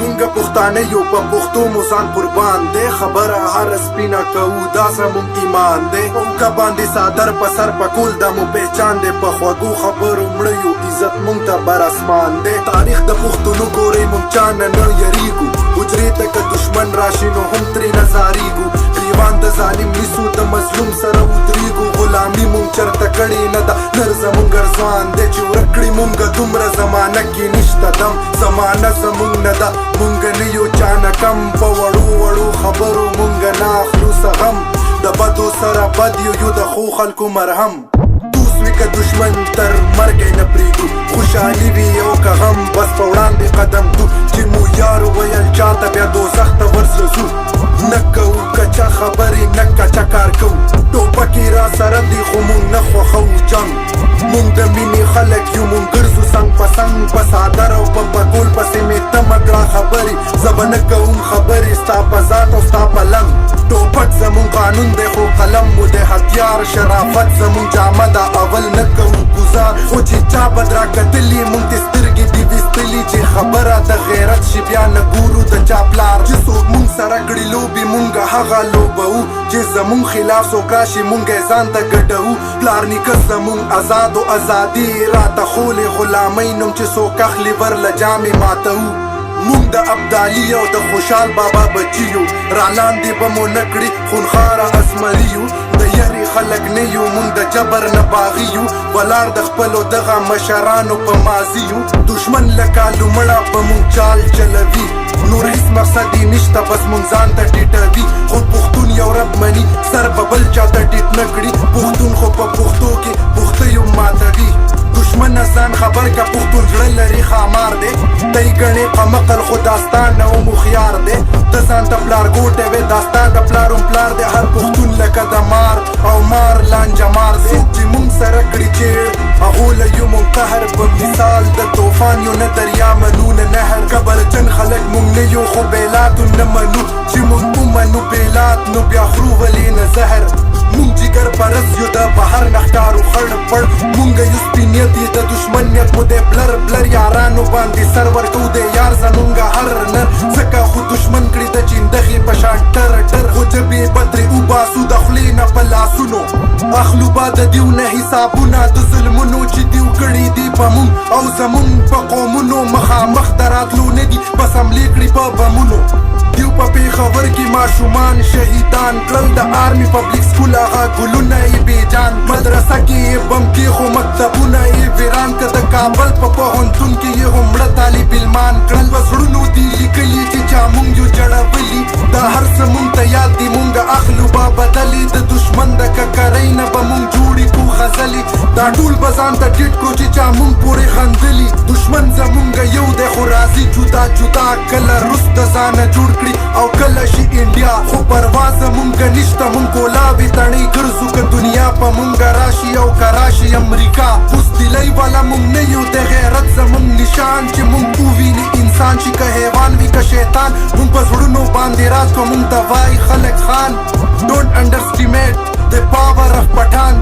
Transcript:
مونږه پښتانه یو په پښتو مو ځان قربان دی خبره هر سپینه کوو دا زموږ ایمان دی اوکه باندې صادر په سر په کول دا مو پہچان دی په خوږو خبرو مړه یو عزت مونږ ته بر اسمان دی تاریخ د پښتنو ګورئ مونږ چا نه نه یریږو حجرې ته که دشمن راشي نو هم ترې نه زاریږو ګریوان د ظالم نیسو د مظلوم سره ودرېږو غلامي مونږ چرته کړې نه ده نر زمونږ ارزوان دی چې ورک کړي مونږه دومره زمانه کې نشته دم زمانه زمونږ نه ده مونږ نه یو چا نه کم په وړو وړو خبرو مونږ نه اخلو څه غم د بدو سره بد یو د ښو خلکو مرهم دوست وي که دشمن تر مرګی نه پرېږدو خوشحالي وي او که غم بس په وړاندې قدم دو چې مو یار وویل چاته بیا دوزخ ته ورسوځو نه کوو کچا خبرې نه کچا کار کوو ټوپکې را سره دي خو مونږ نه خوښوو جنګ مونږ د مینې خلک یو مونږ ګرځو څنګ په څنګ په څادر او په پکول پسې مې تمه کړه خبرې زه به نه کوم خبرې ستا په ذات او ستا په لنګ ټوپک زمونږ قانون دی خو قلم مو دی هتیار شرافت زمونږ جامه ده اول نه کوو ګزار خو چې چا بد را کتلي مونږ ته سترګې دي ویستلي چې خبره د غیرت شي بیا نه ګورو د چا پلار چې څوک مونږ سره کړي لوبې مونږ هغه لوبوو چې زمونږ خلاف څوک راشي مونږ یې ځان ته ګډوو پلار نیکه زمونږ آزاد او ازادي راته ښولې غلامۍ نوم چې څوک اخلي ورله جامې ماتوو مونږ د ابدالي او د خوشحال بابا بچي یو رالاندې به مو نه کړي خونخواره اسمري یو د یاري خلک نه یو مونږ د جبر نه باغي یو ولاړ د خپلو دغه مشرانو په ماضي یو دشمن له کالو مړه په مونږ چال چلوي نور هیڅ مقصد یې نشته بس مونږ ځان ته ټیټوي خو پښتون یو رب مني سر به بل چاته ټیټ نه کړي پښتون خو په پښتو کې پښتیو ماتوي دشمن ځان خبر که پښتون زړه لري ښامار دی دی ګڼې په مقل خو داستان نه هم هوښیار دی ته ځان ته پلار ګوټی وې دا ستا د پلار هم پلار دی هر پښتون لکه د مار او مار لانجه مار دی څوک چې مونږ سره کړي چیړ هغو له یو مونږ قهر په مثال د طوفان یو نه دریا منو نه نهر کبرجن خلک مونږ نه یو خو بیلاتو نه منو چې مونږ ومنو بیلات نو بیا خورو ولې نه زهر مونږ جګر پرس یو د بهر نه ښکارو خړ پړ مونږ یو سپین نیت یې د دشمن نیت مو دی بلر بلر یارانو باندې سر ورکو دی یار زمونږ هر نر ځکه خو دشمن کړي د چیندخې په شان ټر ټر خو جبې بدرې وباسو د خولې نه په لاسونو اخلو به د دیو نه حسابونه د ظلمونو چې دیو کړي دي په مونږ او زمونږ په قومونو مخامخ د راتلو نه دي بس حملې کړي په بمونو دیو په پېښور کې ماشومان شهیدان کړل د آرمي پبلیک سکول هغه ګلونه یې بېجان مدرسه کې یې بم کېښو مکتبونه یې ویران که د کابل په پوهنتون کې یې هم مړه طالب علمان کړل په زړونو دي لیکلي چې چا مونږ یو جړولي دا هر څه مونږ ته یاد دي مونږ اخلو به بدلې د دشمن د ککرۍ نه به مونږ جوړې کړو غزلې دا ټول به ځان ته ټیټ کړو چې چا مونږ پورې خندلي دشمن زمونږ یو دی خو راځي جدا جدا کله روس د ځانه جوړ کړي او کله شي انډیا خو پروا زمونږ نشته مونږ کولاوې تڼۍ ګرځو که دنیا په مونږ راشي او که راشي امریکا بزدلۍ والا مونږ نه یو د غیرت زمونږ نشان چې مونږ وویني انسان چې که حیوان وي که شیطان مونږ په زړونو باندې راز کو مونږ ته وایي خلک خان ډونټ انډرسټیمیټ د پاور اف پټان